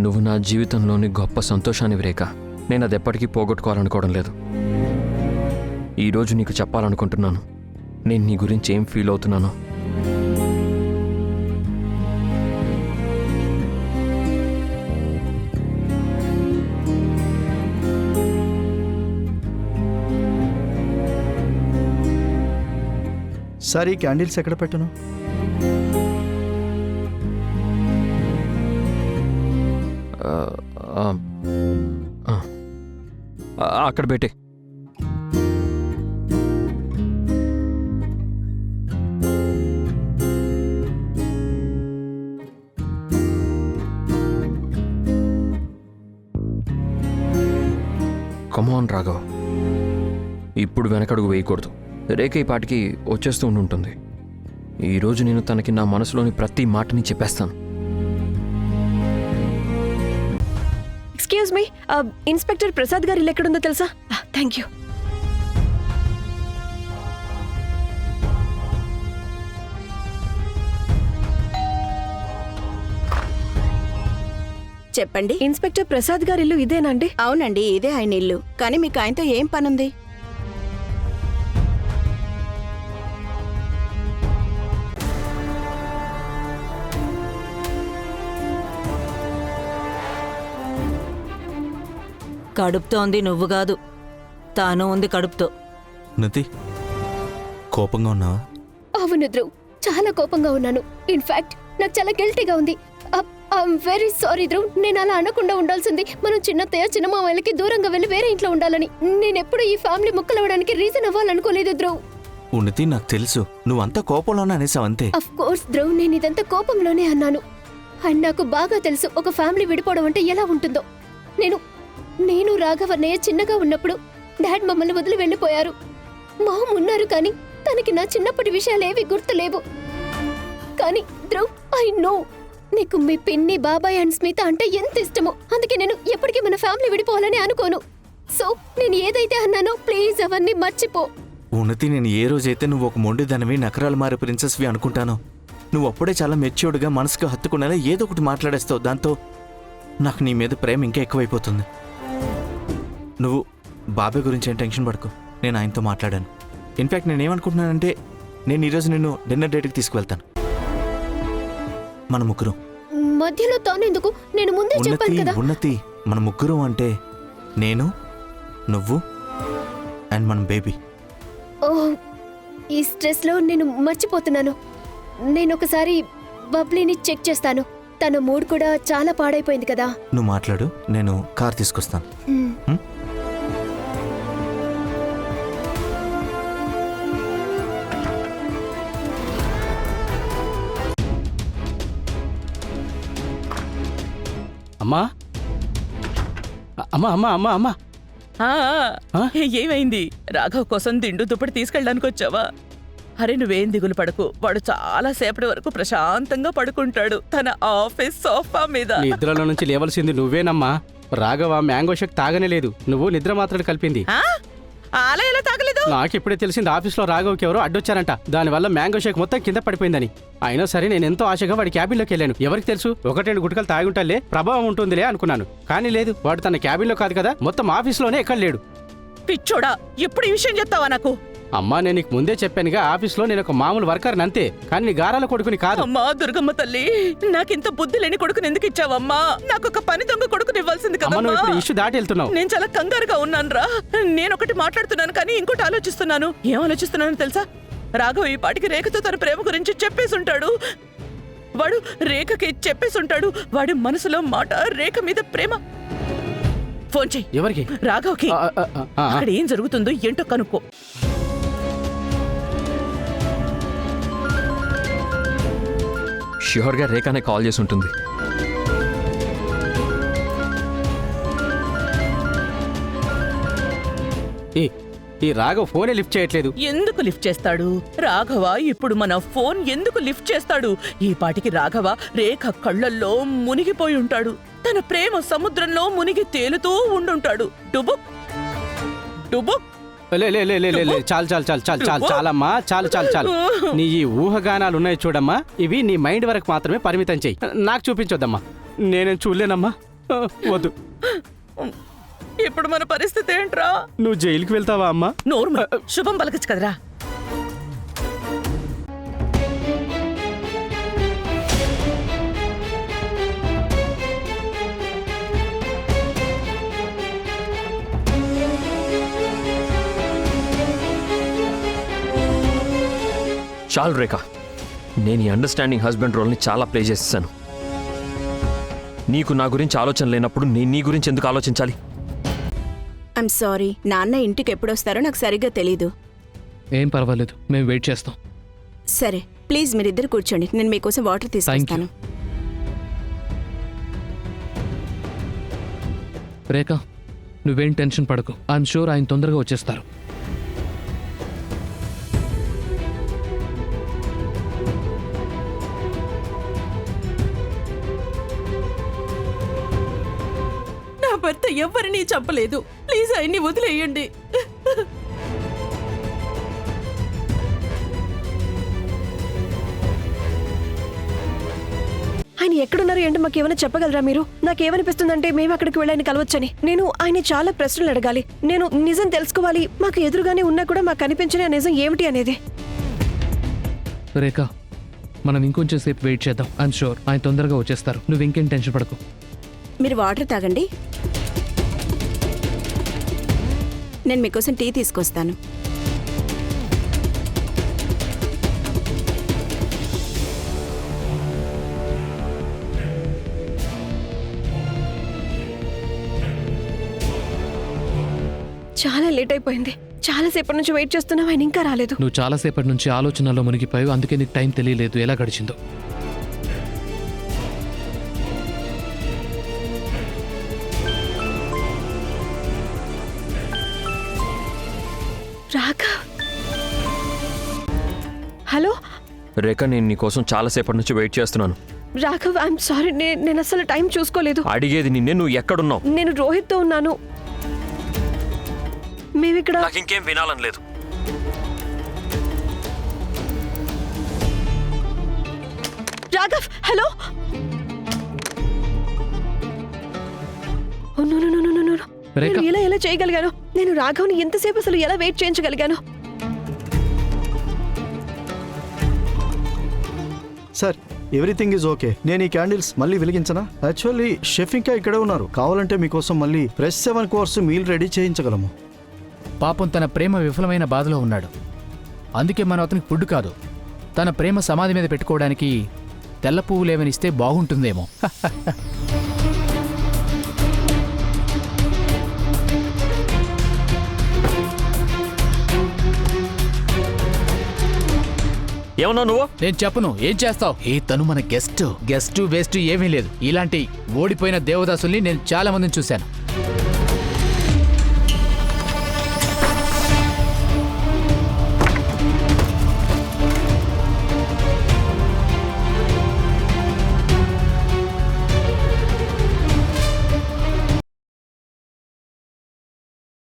నువ్వు నా జీవితంలోని గొప్ప సంతోషానివి రేఖ. నేను అది ఎప్పటికీ పోగొట్టుకోవాలనుకోవడం లేదు. ఈరోజు నీకు చెప్పాలనుకుంటున్నాను నేను నీ గురించి ఏం ఫీల్ అవుతున్నానో. సార్ ఈ క్యాండిల్స్ ఎక్కడ పెట్టను? అక్కడ పెట్టే. కమాన్ రాఘవ్, ఇప్పుడు వెనకడుగు వేయకూడదు. రేఖ ఈ పాటికి వచ్చేస్తూ ఉంటుంది. ఈరోజు నేను తనకి నా మనసులోని ప్రతి మాటని చెప్పేస్తాను. ఎక్స్క్యూజ్ మీ, ఇన్స్పెక్టర్ ప్రసాద్ గారు ఇల్లు ఎక్కడుందో తెలుసా? Thank you. చెప్పండి. ఇన్స్పెక్టర్ ప్రసాద్ గారి ఇల్లు ఇదేనండి? అవునండి, ఇదే ఆయన ఇల్లు. కానీ మీకు ఆయనతో ఏం పనుంది? కడుపుతో ఉంది, నువ్వు కాదు, తాను ఉంది కడుపుతో. నతి, కోపంగా ఉన్నావా? అవును ధ్రువ్, చాలా కోపంగా ఉన్నాను. ఇన్ఫాక్ట్ నాకు చాలా గిల్టీగా ఉంది. ఐఎమ్ వెరీ సారీ ధ్రువ్, నేను అలా అనకుండా ఉండాల్సింది. మనం చిన్నత్తయ్య చిన్నమామయ్యలకి దూరంగా వెళ్ళి వేరే ఇంట్లో ఉండాలని. నేనెప్పుడు ఈ ఫ్యామిలీ ముక్కలవడానికి రీజన్ అవ్వాలనుకోలేదు ధ్రువ్. ఉన్నతి, నాకు తెలుసు నువ్వంతా కోపంలోనే అనేసావు అంతే. అఫ్ కోర్స్ ధ్రువ్, నేను ఇదంతా కోపంలోనే అన్నాను. అండ్ నాకు బాగా తెలుసు ఒక ఫ్యామిలీ విడిపోవడం అంటే ఎలా ఉంటుందో. నేను రాఘవన్నయ్య చిన్నగా ఉన్నప్పుడు డాడ్ మమ్మల్ని వదిలి వెళ్ళిపోయారు. మామ్ ఉన్నారు, కానీ తనకి నా చిన్నప్పటి విషయాలేవి గుర్తులేవు. కానీ ధ్రువ్, ఐ నో నీకు మీ పిన్ని, బాబాయ్ అండ్ స్మిత అంటే ఎంత ఇష్టమో. అందుకే నేను ఎప్పటికీ మన ఫ్యామిలీ విడిపోవాలని అనుకోను. సో నేను ఏదైతే అన్నానో ప్లీజ్ అవన్నీ మర్చిపో. ఉన్నతి, నేను ఏ రోజైతే నువ్వు ఒక మొండిదనవి, నకరాలు మారే ప్రిన్సెస్వి అనుకుంటానో, నువ్వు అప్పుడే చాలా మెచ్యూర్డ్గా మనసుకు హత్తుకునేలా ఏదో ఒకటి మాట్లాడేస్తావు. దాంతో నాకు నీ మీద ప్రేమ ఇంకా ఎక్కువైపోతుంది. నువ్వు బాబాయ్ గురించి ఏం టెన్షన్ పడకు, నేను ఆయనతో మాట్లాడాను. ఇన్ఫ్యాక్ట్ నేనేమనుకుంటున్నానంటే, నేను ఈరోజు నిన్ను డిన్నర్ డేట్కి తీసుకువెళ్తాను. మన ముగ్గురం. మధ్యలో తానెందుకు? నేను ముందే చెప్పాను కదా. ఉన్నతి, మన ముగ్గురం అంటే నేను, నువ్వు అండ్ మన బేబీ. ఓ, ఈ స్ట్రెస్ లో నేను మర్చిపోతున్నాను. నేను ఒకసారి బబ్లీని చెక్ చేస్తాను. తన మూడ్ కూడా చాలా పాడైపోయింది కదా. నువ్వు మాట్లాడు, నేను కార్ తీసుకొస్తాను. అమ్మా అమ్మా అమ్మా అమ్మా అమ్మా, ఏమైంది? రాఘవ్ కోసం దిండు దుప్పటి తీసుకెళ్ళడానికి వచ్చావా? అరే, నువ్వేం దిగులు పడకు. వాడు చాలా సేపటి వరకు ప్రశాంతంగా పడుకుంటాడు తన ఆఫీస్ సోఫా మీద. నిద్రలో నుంచి లేవలసింది నువ్వేనమ్మా. రాఘవ మ్యాంగో షేక్ తాగనే లేదు, నువ్వు నిద్ర మాత్రం కలిపింది. అలా ఎలా తాగలేదు? నాకిప్పుడే తెలిసింది, ఆఫీస్లో రాఘవ్కి ఎవరో అడ్డొచ్చారంట. దానివల్ల మ్యాంగో షేక్ మొత్తం కింద పడిపోయిందని. అయినా సరే నేను ఎంతో ఆశగా వాడి క్యాబిన్లోకి వెళ్ళాను. ఎవరికి తెలుసు, 1-2 గుటకలు తాగుంటాలే, ప్రభావం ఉంటుందిలే అనుకున్నాను. కానీ లేదు, వాడు తన క్యాబిన్లో కాదు కదా, మొత్తం ఆఫీస్లోనే ఎక్కడ లేడు. పిచ్చోడా, ఎప్పుడు ఈ విషయం చెప్తావా నాకు? అమ్మా, నేను నీకు ముందే చెప్పానుగా, ఆఫీస్లో నేను ఒక మామూలు వర్కర్ని అంతే, కానీ నీ గారాల కొడుకుని కాదు. అమ్మా దుర్గమ్మ తల్లి, నాకింత బుద్ధి లేని కొడుకుని ఎందుకు ఇచ్చావమ్మా? నాకు ఒక పని దొంగ కొడుకుని ఇవ్వాల్సింది కదా. నువ్వు ఇప్పుడు ఇష్యూ దాటి వెళ్తున్నావు. నేను చాలా కంగారుగా ఉన్నాను రా. నేనొకటి మాట్లాడుతున్నాను కానీ ఇంకోటి ఆలోచిస్తున్నాను. ఏం ఆలోచిస్తున్నాను తెలుసా? రాఘవ్ ఈ పాటికి రేఖతో తన ప్రేమ గురించి చెప్పేసుంటాడు. వాడు రేఖకి చెప్పేసుంటాడు. వాడి మనసులో మాట రేఖ మీద ప్రేమ. ఫోన్ చెయ్యి. ఎవరికి? రాఘవ్కి. అక్కడ ఏం జరుగుతుందో ఏంటో కనుక్కో. ష్యూర్గా రేఖనే కాల్ చేసి ఉంటుంది. ఈ రాఘవ్ ఫోనే లిఫ్ట్ చేయట్లేదు. ఎందుకు లిఫ్ట్ చేస్తాడు? రాఘవ ఇప్పుడు మన ఫోన్ ఎందుకు లిఫ్ట్ చేస్తాడు? ఈ పాటికి రాఘవ రేఖ కళ్ళల్లో మునిగిపోయి ఉంటాడు. తన ప్రేమ సముద్రంలో మునిగి తేలుతూ ఉండుంటాడు. డుబుక్ డుబుక్. చాలమ్మా, చాలు. నీ ఈ ఊహగానాలు ఉన్నాయి చూడమ్మా, ఇవి నీ మైండ్ వరకు మాత్రమే పరిమితం చెయ్యి. నాకు చూపించొద్దమ్మా, నేనేం చూడలేనమ్మా. వద్దు. ఇప్పుడు మన పరిస్థితి ఏంట్రా? నువ్వు జైలుకి వెళ్తావా అమ్మా? నోరు శుభం పలకచ్చు కదరా. చాలు రేఖ, నేను ఈ అండర్స్టాండింగ్ హస్బెండ్ రోల్ని చాలా ప్లే చేసేసాను. నీకు నా గురించి ఆలోచన లేనప్పుడు నేను నీ గురించి ఎందుకు ఆలోచించాలి? ఐమ్ సారీ, నాన్న ఇంటికి ఎప్పుడొస్తారో నాకు సరిగ్గా తెలీదు. ఏం పర్వాలేదు, మేము వెయిట్ చేస్తాం. సరే ప్లీజ్ మీరిద్దరు కూర్చోండి, నేను మీకోసం వాటర్ తీసుకొస్తాను. రేఖ, నువ్వేం టెన్షన్ పడకు. ఐఎమ్ షూర్ ఆయన తొందరగా వచ్చేస్తారు. నా భర్త ఎవరిని చంపలేదు. ప్లీజ్ ఆయన్ని వదిలేయండి. ఆయన ఎక్కడున్నారు ఏంటో మాకు ఏమైనా చెప్పగలరా మీరు? నాకేమనిపిస్తుందంటే మేము అక్కడికి వెళ్ళి ఆయన కలవచ్చని. నేను ఆయన చాలా ప్రశ్నలు అడగాలి. నేను నిజం తెలుసుకోవాలి. మాకు ఎదురుగానే ఉన్నా కూడా మాకు కనిపించిన నిజం ఏమిటి అనేది. రేఖ, మనం ఇంకొంచెం సేపు వెయిట్ చేద్దాం. ఐఎమ్ షూర్ ఆయన తొందరగా వచ్చేస్తారు. నువ్వు ఇంకేం టెన్షన్ పడకు. మీరు వాటర్ తాగండి, నేను మీకోసం టీ తీసుకొస్తాను. చాలా లేట్ అయిపోయింది. చాలాసేపటి నుంచి వెయిట్ చేస్తున్నావు, ఆయన ఇంకా రాలేదు. నువ్వు చాలాసేపటి నుంచి ఆలోచనలో మునిగిపోయావు, అందుకే నీకు టైం తెలియలేదు ఎలా గడిచిందో. రాఘవ్, హలో రేఖ, నేను నీ కోసం చాలాసేపటి నుంచి వెయిట్ చేస్తున్నాను. రాఘవ్, ఐఎమ్ సారీ, నేను అసలు టైం చూసుకోలేదు. అడిగేది నిన్నే, నువ్వు ఎక్కడున్నావు? నేను రోహిత్తో ఉన్నాను. మేమిక్కడ. నాకు ఇంకేం వినాలని లేదు. Raghav, hello. Oh, no, no, no, no, no, no. Rekha. నేను ఎలా చేయగలిగాను? నేను రాఘవ్ని ఎంతసేపు అసలు ఎలా వెయిట్ చేయించగలిగాను? Sir, everything is okay. నేను ఈ క్యాండిల్స్ మళ్ళీ వెలిగించనా? యాక్చువల్లీ షెఫ్ ఇంకా ఇక్కడే ఉన్నారు. కావాలంటే మీకోసం మళ్ళీ ఫ్రెష్ 7 కోర్స్ మీల్ రెడీ చేయించగలము. పాపం తన ప్రేమ విఫలమైన బాధలో ఉన్నాడు. అందుకే మనం అతనికి ఫుడ్ కాదు, తన ప్రేమ సమాధి మీద పెట్టుకోవడానికి తెల్ల పువ్వులేమనిస్తే బాగుంటుందేమో. ఏమన్నా నువ్వు? నేను చెప్పను, ఏం చేస్తావు? తను మన గెస్ట్ వేస్ట్ ఏమీ లేదు. ఇలాంటి ఓడిపోయిన దేవదాసుల్ని నేను చాలా మందిని చూశాను.